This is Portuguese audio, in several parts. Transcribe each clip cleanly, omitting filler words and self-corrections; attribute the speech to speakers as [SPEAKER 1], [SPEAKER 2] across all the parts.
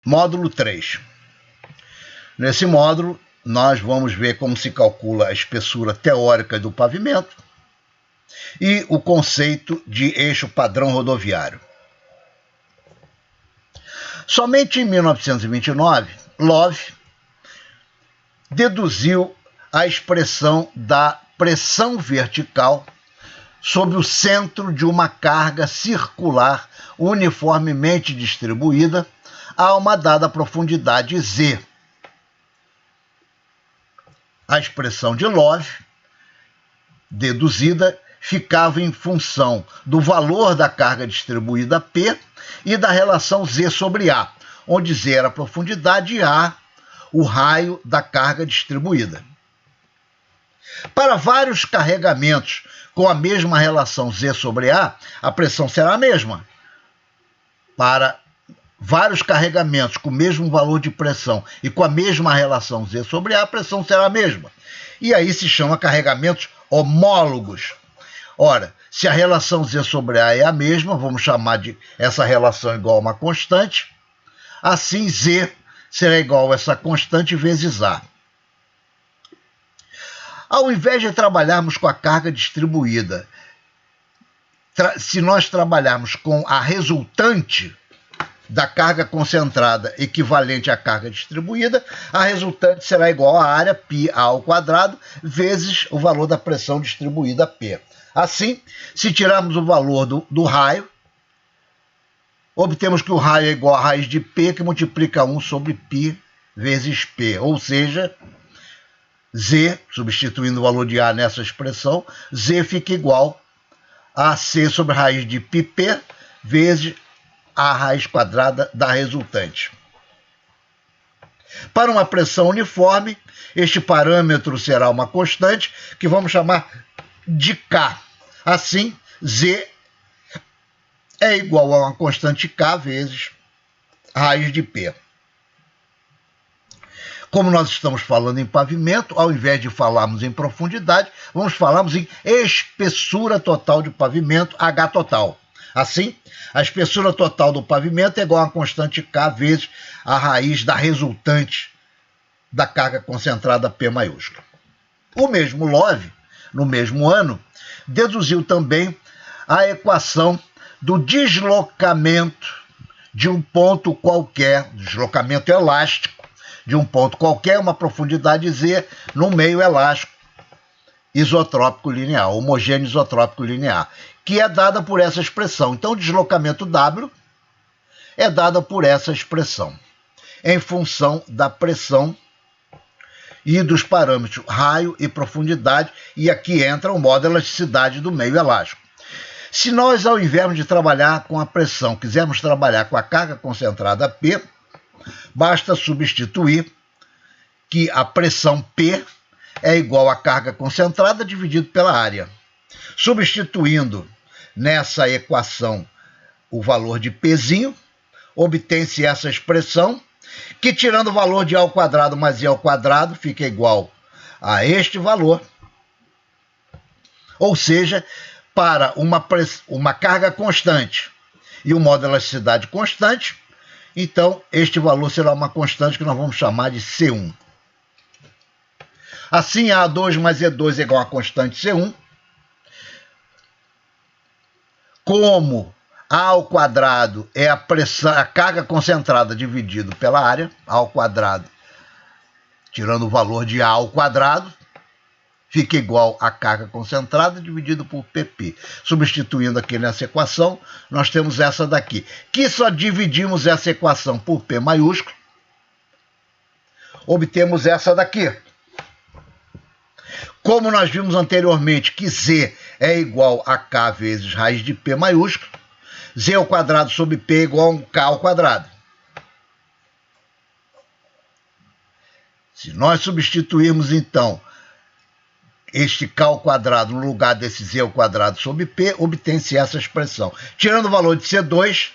[SPEAKER 1] Módulo 3. Nesse módulo, nós vamos ver como se calcula a espessura teórica do pavimento e o conceito de eixo padrão rodoviário. Somente em 1929, Love deduziu a expressão da pressão vertical sobre o centro de uma carga circular uniformemente distribuída a uma dada profundidade Z. A expressão de Love, deduzida, ficava em função do valor da carga distribuída P e da relação Z sobre A, onde Z era a profundidade e A o raio da carga distribuída. Para vários carregamentos com a mesma relação Z sobre A pressão será a mesma. Para vários carregamentos com o mesmo valor de pressão e com a mesma relação Z sobre A pressão será a mesma. E aí se chama carregamentos homólogos. Ora, se a relação Z sobre A é a mesma, vamos chamar de essa relação igual a uma constante, assim Z será igual a essa constante vezes A. Ao invés de trabalharmos com a carga distribuída, se nós trabalharmos com a resultante da carga concentrada equivalente à carga distribuída, a resultante será igual à área π ao quadrado vezes o valor da pressão distribuída P. Assim, se tirarmos o valor do raio, obtemos que o raio é igual a raiz de P, que multiplica 1 sobre π vezes P, ou seja, Z, substituindo o valor de A nessa expressão, Z fica igual a C sobre raiz de πp vezes a raiz quadrada da resultante. Para uma pressão uniforme, este parâmetro será uma constante que vamos chamar de K. Assim, Z é igual a uma constante K vezes a raiz de P. Como nós estamos falando em pavimento, ao invés de falarmos em profundidade, vamos falarmos em espessura total de pavimento, H total. Assim, a espessura total do pavimento é igual a constante K vezes a raiz da resultante da carga concentrada P maiúscula. O mesmo Love, no mesmo ano, deduziu também a equação do deslocamento de um ponto qualquer, deslocamento elástico de um ponto qualquer, uma profundidade Z, no meio elástico isotrópico linear, homogêneo isotrópico linear, que é dada por essa expressão. Então, o deslocamento W é dada por essa expressão, em função da pressão e dos parâmetros raio e profundidade, e aqui entra o modo elasticidade do meio elástico. Se nós, ao invés de trabalhar com a pressão, quisermos trabalhar com a carga concentrada P, basta substituir que a pressão P é igual à carga concentrada dividido pela área. Substituindo nessa equação o valor de Pzinho, obtém-se essa expressão, que tirando o valor de A ao quadrado mais I ao quadrado, fica igual a este valor. Ou seja, para uma carga constante e um modo de elasticidade constante, então este valor será uma constante que nós vamos chamar de C1. Assim, A2 mais E2 é igual a constante C1. Como A ao quadrado é a carga concentrada dividido pela área, A ao quadrado, tirando o valor de A ao quadrado, fica igual a carga concentrada dividido por pp. Substituindo aqui nessa equação, nós temos essa daqui, que só dividimos essa equação por P maiúsculo, obtemos essa daqui. Como nós vimos anteriormente que Z é igual a K vezes raiz de P maiúsculo, Z ao quadrado sobre P é igual a K ao quadrado. Se nós substituirmos, então, este K ao quadrado no lugar desse Z ao quadrado sobre P, obtém-se essa expressão. Tirando o valor de C2,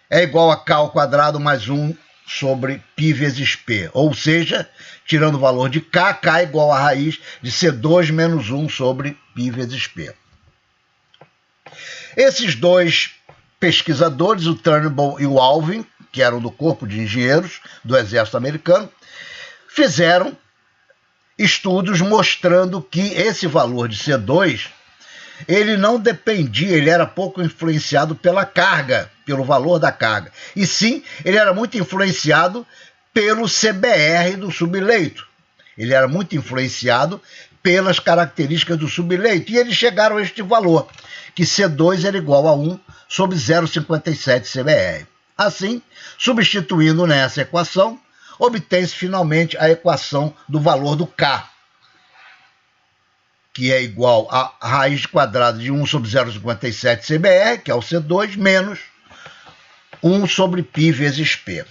[SPEAKER 1] é igual a K ao quadrado mais 1 sobre π vezes P. Ou seja, tirando o valor de K, K é igual a raiz de C2 menos 1 sobre π vezes P. Esses dois pesquisadores, o Turnbull e o Alvin, que eram do Corpo de Engenheiros do Exército Americano, fizeram estudos mostrando que esse valor de C2, ele não dependia, ele era pouco influenciado pela carga, pelo valor da carga, e sim, ele era muito influenciado pelo CBR do subleito. Ele era muito influenciado pelas características do subleito, e eles chegaram a este valor, que C2 era igual a 1 sobre 0,57 CBR. Assim, substituindo nessa equação, obtém-se finalmente a equação do valor do K, que é igual a raiz quadrada de 1 sobre 0,57 CBR, que é o C2, menos 1 sobre π vezes P.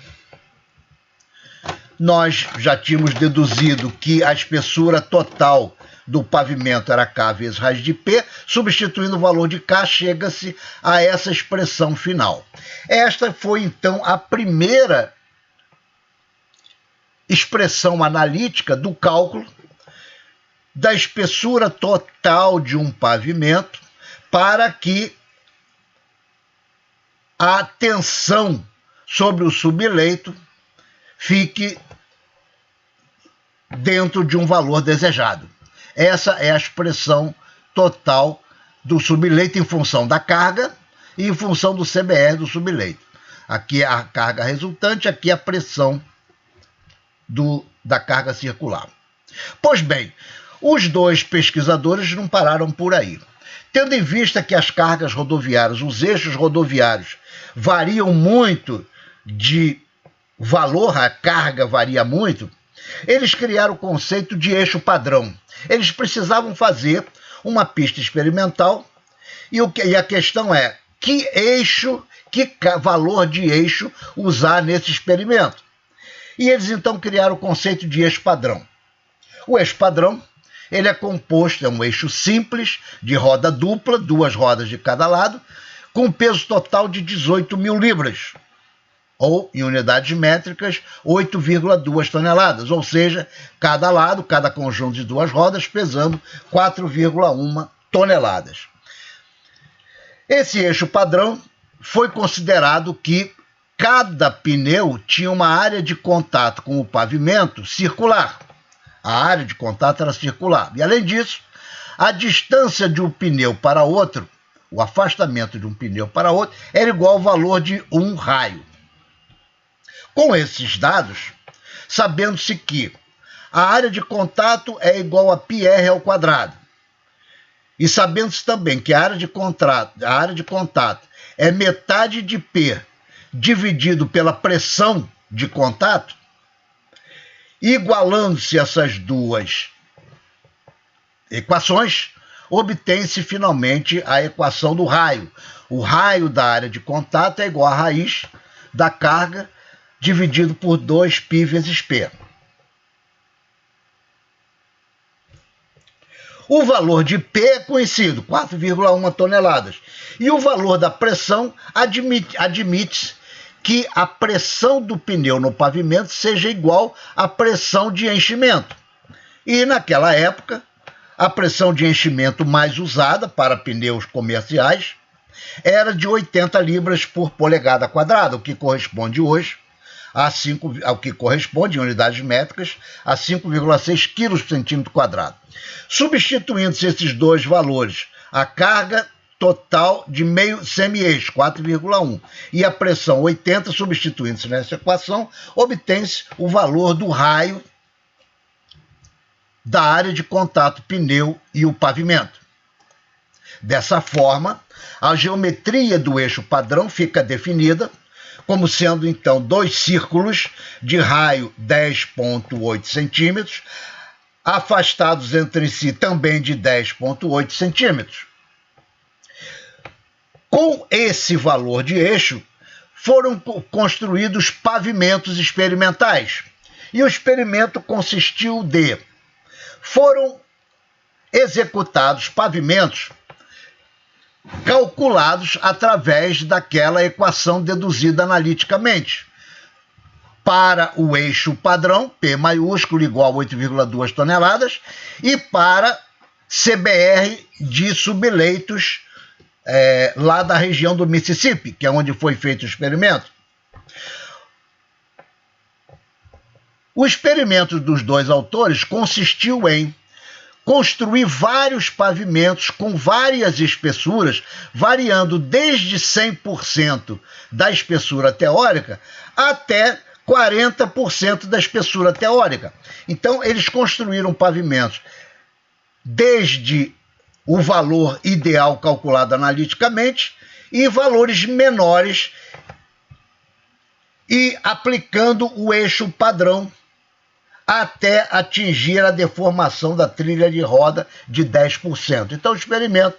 [SPEAKER 1] Nós já tínhamos deduzido que a espessura total do pavimento era K vezes raiz de P, substituindo o valor de K, chega-se a essa expressão final. Esta foi, então, a primeira expressão analítica do cálculo da espessura total de um pavimento para que a tensão sobre o subleito fique dentro de um valor desejado. Essa é a expressão total do subleito em função da carga e em função do CBR do subleito. Aqui é a carga resultante, aqui é a pressão da carga circular. Pois bem, os dois pesquisadores não pararam por aí. Tendo em vista que as cargas rodoviárias, os eixos rodoviários, variam muito de valor, a carga varia muito, eles criaram o conceito de eixo padrão. Eles precisavam fazer uma pista experimental e a questão é que eixo, que valor de eixo usar nesse experimento. E eles então criaram o conceito de eixo padrão. O eixo padrão, ele é composto, é um eixo simples, de roda dupla, 2 rodas de cada lado, com peso total de 18.000 libras, ou, em unidades métricas, 8,2 toneladas, ou seja, cada lado, cada conjunto de 2 rodas, pesando 4,1 toneladas. Esse eixo padrão foi considerado que cada pneu tinha uma área de contato com o pavimento circular. A área de contato era circular. E, além disso, a distância de um pneu para outro, o afastamento de um pneu para outro, era igual ao valor de um raio. Com esses dados, sabendo-se que a área de contato é igual a πr ao quadrado, e sabendo-se também que a área de contato é metade de P dividido pela pressão de contato, igualando-se essas duas equações, obtém-se finalmente a equação do raio. O raio da área de contato é igual a raiz da carga dividido por 2π vezes P. O valor de P é conhecido, 4,1 toneladas. E o valor da pressão admite que a pressão do pneu no pavimento seja igual à pressão de enchimento. E, naquela época, a pressão de enchimento mais usada para pneus comerciais era de 80 libras por polegada quadrada, o que corresponde hoje ao que corresponde, em unidades métricas, a 5,6 kg por centímetro quadrado. Substituindo-se esses dois valores, a carga total de meio semi-eixo, 4,1, e a pressão 80, substituindo-se nessa equação, obtém-se o valor do raio da área de contato pneu e o pavimento. Dessa forma, a geometria do eixo padrão fica definida como sendo, então, 2 círculos de raio 10,8 centímetros, afastados entre si também de 10,8 centímetros. Com esse valor de eixo, foram construídos pavimentos experimentais. E o experimento consistiu de: foram executados pavimentos calculados através daquela equação deduzida analiticamente. Para o eixo padrão, P maiúsculo igual a 8,2 toneladas, e para CBR de subleitos lá da região do Mississippi, que é onde foi feito o experimento. O experimento dos dois autores consistiu em construir vários pavimentos com várias espessuras, variando desde 100% da espessura teórica até 40% da espessura teórica. Então, eles construíram pavimentos desde o valor ideal calculado analiticamente e valores menores, e aplicando o eixo padrão até atingir a deformação da trilha de roda de 10%. Então, o experimento,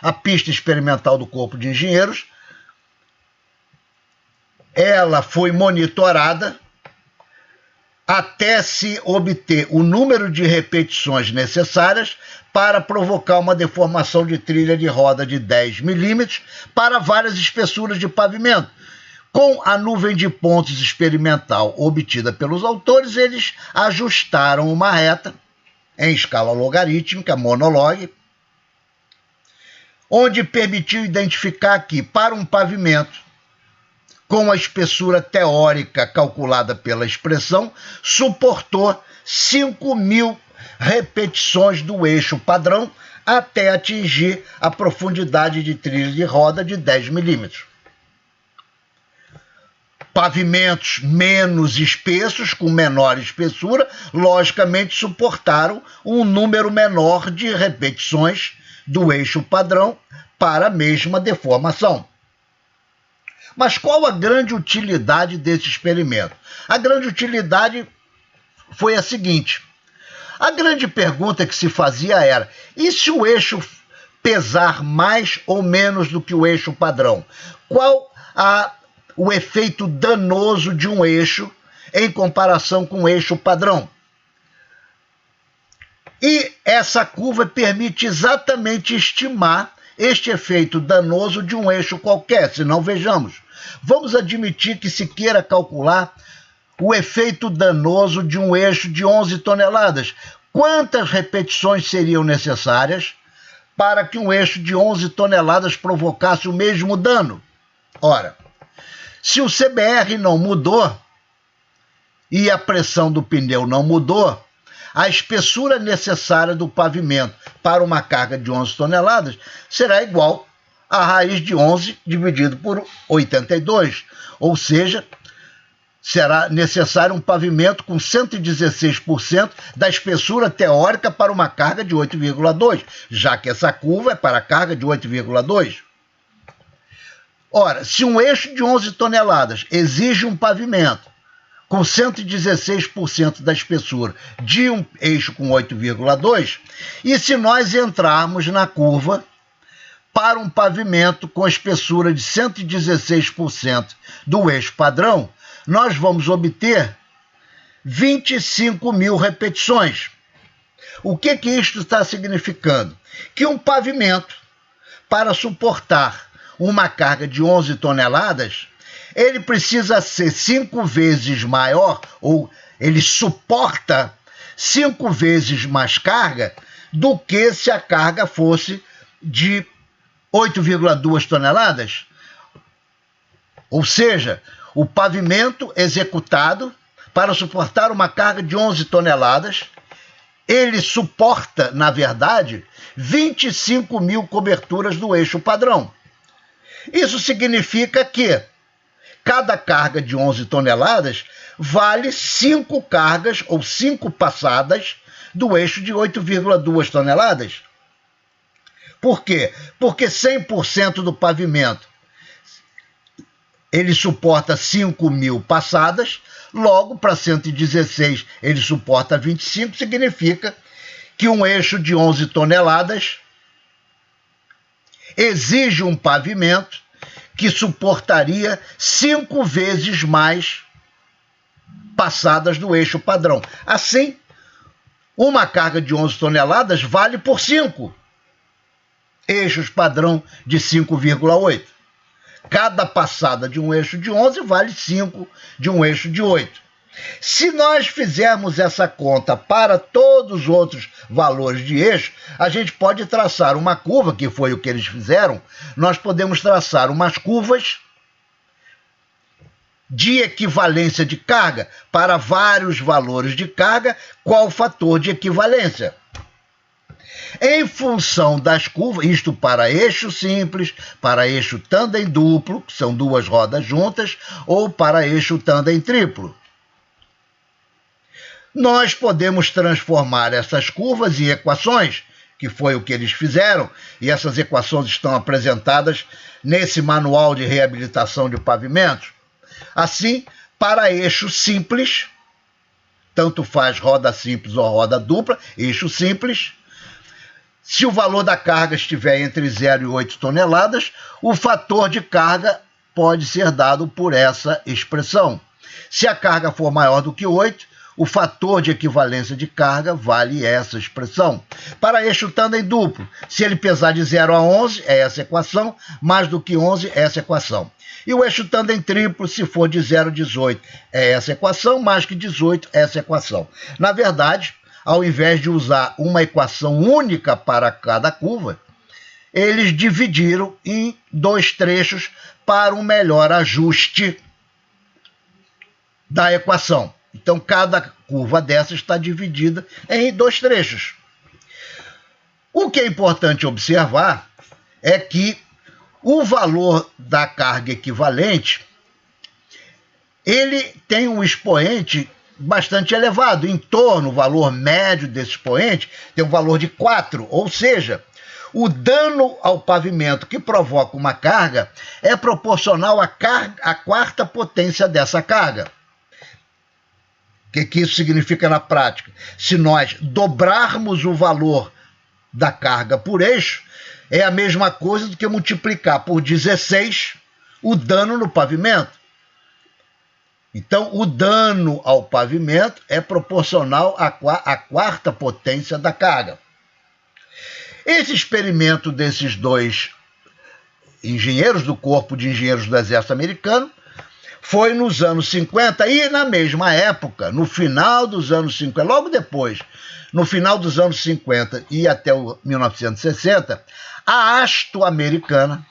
[SPEAKER 1] a pista experimental do Corpo de Engenheiros, ela foi monitorada até se obter o número de repetições necessárias para provocar uma deformação de trilha de roda de 10 milímetros para várias espessuras de pavimento. Com a nuvem de pontos experimental obtida pelos autores, eles ajustaram uma reta em escala logarítmica, monolog, onde permitiu identificar que, para um pavimento com a espessura teórica calculada pela expressão, suportou 5.000 repetições do eixo padrão até atingir a profundidade de trilha de roda de 10 milímetros. Pavimentos menos espessos, com menor espessura, logicamente suportaram um número menor de repetições do eixo padrão para a mesma deformação. Mas qual a grande utilidade desse experimento? A grande utilidade foi a seguinte: a grande pergunta que se fazia era: e se o eixo pesar mais ou menos do que o eixo padrão? Qual o efeito danoso de um eixo em comparação com o eixo padrão? E essa curva permite exatamente estimar este efeito danoso de um eixo qualquer. Se não, vejamos. Vamos admitir que se queira calcular o efeito danoso de um eixo de 11 toneladas. Quantas repetições seriam necessárias para que um eixo de 11 toneladas provocasse o mesmo dano? Ora, se o CBR não mudou e a pressão do pneu não mudou, a espessura necessária do pavimento para uma carga de 11 toneladas será igual à raiz de 11 dividido por 82, ou seja, será necessário um pavimento com 116% da espessura teórica para uma carga de 8,2, já que essa curva é para a carga de 8,2. Ora, se um eixo de 11 toneladas exige um pavimento com 116% da espessura de um eixo com 8,2, e se nós entrarmos na curva para um pavimento com espessura de 116% do eixo padrão, nós vamos obter 25.000 repetições. O que isto está significando? Que um pavimento, para suportar uma carga de 11 toneladas, ele precisa ser 5 vezes maior, ou ele suporta 5 vezes mais carga do que se a carga fosse de 8,2 toneladas. Ou seja, o pavimento executado para suportar uma carga de 11 toneladas, ele suporta, na verdade, 25.000 coberturas do eixo padrão. Isso significa que cada carga de 11 toneladas vale 5 cargas ou 5 passadas do eixo de 8,2 toneladas. Por quê? Porque 100% do pavimento ele suporta 5.000 passadas, logo para 116 ele suporta 25, significa que um eixo de 11 toneladas exige um pavimento que suportaria 5 vezes mais passadas do eixo padrão. Assim, uma carga de 11 toneladas vale por 5 eixos padrão de 5,8. Cada passada de um eixo de 11 vale 5 de um eixo de 8. Se nós fizermos essa conta para todos os outros valores de eixo, a gente pode traçar uma curva, que foi o que eles fizeram. Nós podemos traçar umas curvas de equivalência de carga para vários valores de carga, qual o fator de equivalência? Em função das curvas, isto para eixo simples, para eixo tandem duplo, que são duas rodas juntas, ou para eixo tandem triplo. Nós podemos transformar essas curvas em equações, que foi o que eles fizeram, e essas equações estão apresentadas nesse manual de reabilitação de pavimentos. Assim, para eixo simples, tanto faz roda simples ou roda dupla, eixo simples, se o valor da carga estiver entre 0 e 8 toneladas, o fator de carga pode ser dado por essa expressão. Se a carga for maior do que 8, o fator de equivalência de carga vale essa expressão. Para eixo tandem duplo, se ele pesar de 0 a 11, é essa equação, mais do que 11, é essa equação. E o eixo tandem triplo, se for de 0 a 18, é essa equação, mais que 18, é essa equação. Na verdade, ao invés de usar uma equação única para cada curva, eles dividiram em dois trechos para um melhor ajuste da equação. Então, cada curva dessa está dividida em dois trechos. O que é importante observar é que o valor da carga equivalente, ele tem um expoente bastante elevado, em torno, o valor médio desse expoente tem um valor de 4, ou seja, o dano ao pavimento que provoca uma carga é proporcional à quarta potência dessa carga. O que isso significa na prática? Se nós dobrarmos o valor da carga por eixo, é a mesma coisa do que multiplicar por 16 o dano no pavimento. Então, o dano ao pavimento é proporcional à quarta potência da carga. Esse experimento desses dois engenheiros do Corpo de Engenheiros do Exército Americano foi nos anos 50 e, na mesma época, no final dos anos 50, logo depois, no final dos anos 50 e até o 1960, a Asto americana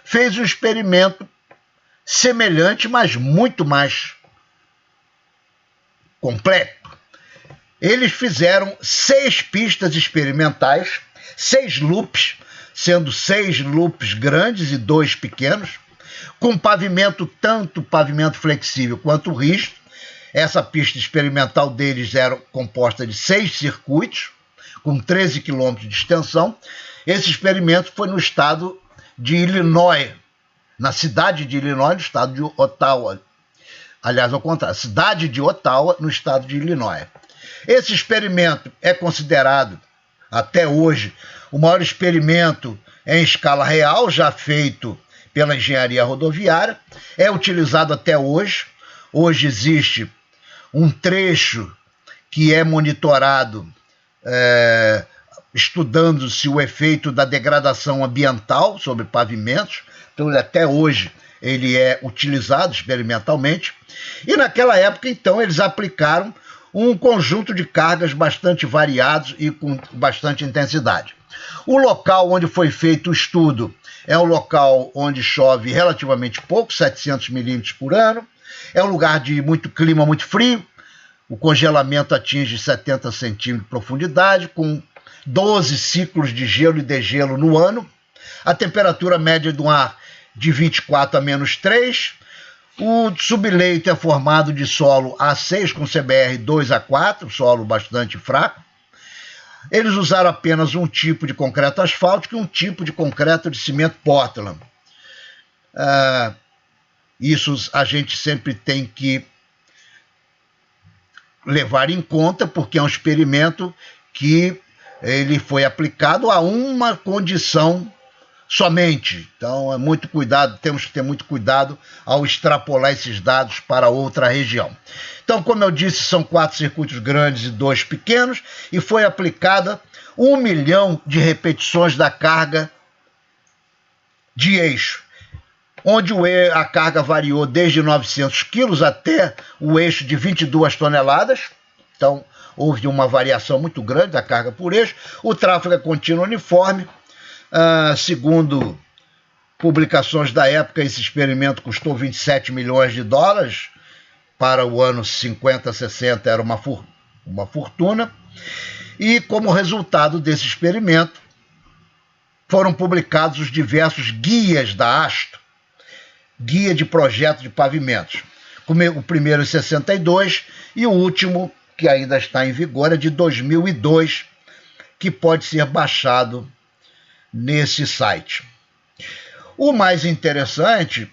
[SPEAKER 1] fez um experimento semelhante, mas muito mais completo. Eles fizeram 6 pistas experimentais, 6 loops, sendo 6 loops grandes e 2 pequenos, com pavimento, tanto pavimento flexível quanto rígido. Essa pista experimental deles era composta de 6 circuitos, com 13 quilômetros de extensão. Esse experimento foi no estado de Illinois, na cidade de Illinois, no estado de Ottawa. Aliás, ao contrário, cidade de Ottawa, no estado de Illinois. Esse experimento é considerado, até hoje, o maior experimento em escala real já feito pela engenharia rodoviária. É utilizado até hoje. Hoje existe um trecho que é monitorado, estudando-se o efeito da degradação ambiental sobre pavimentos. Então, até hoje, ele é utilizado experimentalmente. E naquela época, então, eles aplicaram um conjunto de cargas bastante variados e com bastante intensidade. O local onde foi feito o estudo é um local onde chove relativamente pouco, 700 milímetros por ano. É um lugar de muito clima, muito frio. O congelamento atinge 70 centímetros de profundidade, com 12 ciclos de gelo e degelo no ano. A temperatura média do ar de 24 a -3. O subleito é formado de solo A6 com CBR 2A4, solo bastante fraco. Eles usaram apenas um tipo de concreto asfáltico e um tipo de concreto de cimento Portland. Isso a gente sempre tem que levar em conta, porque é um experimento que ele foi aplicado a uma condição somente. Então, muito cuidado, temos que ter muito cuidado ao extrapolar esses dados para outra região. Então, como eu disse, são 4 circuitos grandes e 2 pequenos, e foi aplicada 1 milhão de repetições da carga de eixo, onde a carga variou desde 900 quilos até o eixo de 22 toneladas. Então, houve uma variação muito grande da carga por eixo. O tráfego é contínuo uniforme. Segundo Publicações da época, esse experimento custou 27 milhões de dólares. Para o ano 50, 60 era uma fortuna. E como resultado desse experimento, foram publicados os diversos guias da ASTO, Guia de Projeto de Pavimentos. O primeiro em 62 e o último, que ainda está em vigor, é de 2002, que pode ser baixado nesse site. O mais interessante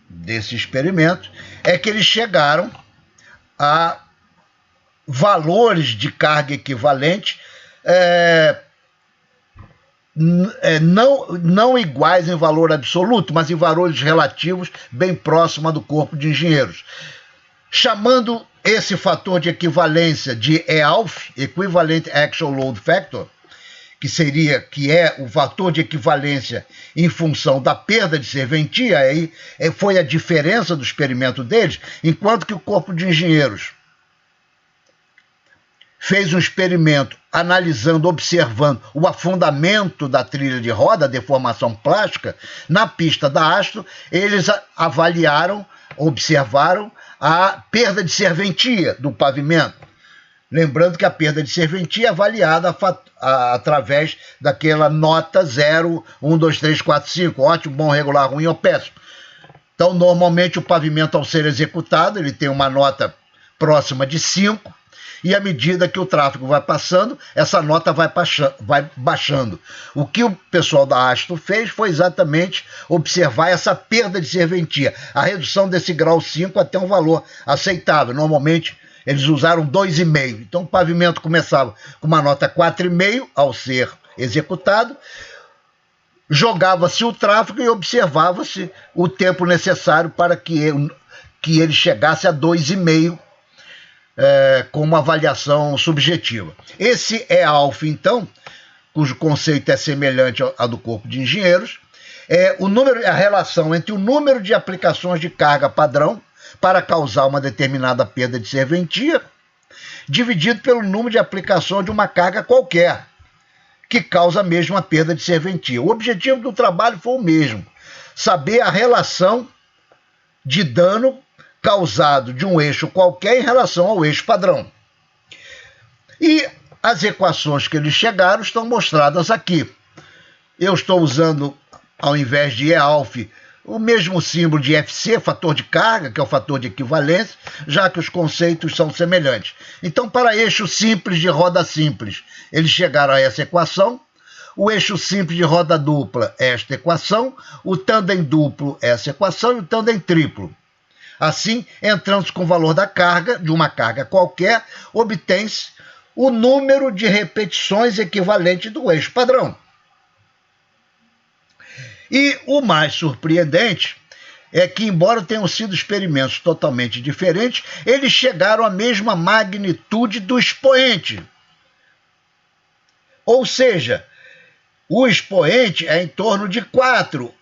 [SPEAKER 1] desse experimento é que eles chegaram a valores de carga equivalente não iguais em valor absoluto, mas em valores relativos bem próximos do corpo de engenheiros. Chamando esse fator de equivalência de EALF, Equivalent Actual Load Factor, que é o fator de equivalência em função da perda de serventia, aí foi a diferença do experimento deles, enquanto que o corpo de engenheiros fez um experimento analisando, observando o afundamento da trilha de roda, a deformação plástica, na pista da ASTO, eles avaliaram, observaram a perda de serventia do pavimento. Lembrando que a perda de serventia é avaliada através daquela nota 0, 1, 2, 3, 4, 5, ótimo, bom, regular, ruim ou péssimo. Então, normalmente, o pavimento, ao ser executado, ele tem uma nota próxima de 5, e à medida que o tráfego vai passando, essa nota vai baixando. O que o pessoal da ASTO fez foi exatamente observar essa perda de serventia, a redução desse grau 5 até um valor aceitável. Normalmente, eles usaram 2,5. Então, o pavimento começava com uma nota 4,5 ao ser executado, jogava-se o tráfego e observava-se o tempo necessário para que ele chegasse a 2,5, com uma avaliação subjetiva. Esse EALF, então, cujo conceito é semelhante ao do corpo de engenheiros, é a relação entre o número de aplicações de carga padrão para causar uma determinada perda de serventia, dividido pelo número de aplicações de uma carga qualquer, que causa mesmo a perda de serventia. O objetivo do trabalho foi o mesmo: saber a relação de dano causado de um eixo qualquer em relação ao eixo padrão. E as equações que eles chegaram estão mostradas aqui. Eu estou usando, ao invés de EALF, o mesmo símbolo de FC, fator de carga, que é o fator de equivalência, já que os conceitos são semelhantes. Então, para eixo simples de roda simples, eles chegaram a essa equação. O eixo simples de roda dupla, esta equação. O tandem duplo, essa equação. E o tandem triplo. Assim, entrando com o valor da carga, de uma carga qualquer, obtém-se o número de repetições equivalente do eixo padrão. E o mais surpreendente é que, embora tenham sido experimentos totalmente diferentes, eles chegaram à mesma magnitude do expoente. Ou seja, o expoente é em torno de 4,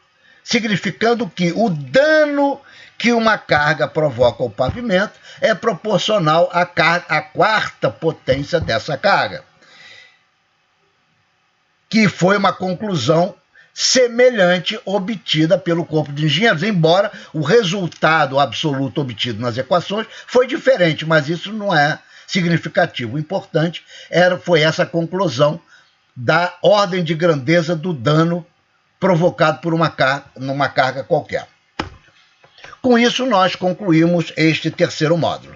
[SPEAKER 1] significando que o dano que uma carga provoca ao pavimento é proporcional à quarta potência dessa carga, que foi uma conclusão semelhante obtida pelo corpo de engenheiros, embora o resultado absoluto obtido nas equações foi diferente, mas isso não é significativo. O importante foi essa conclusão da ordem de grandeza do dano provocado por numa carga qualquer. Com isso, nós concluímos este terceiro módulo.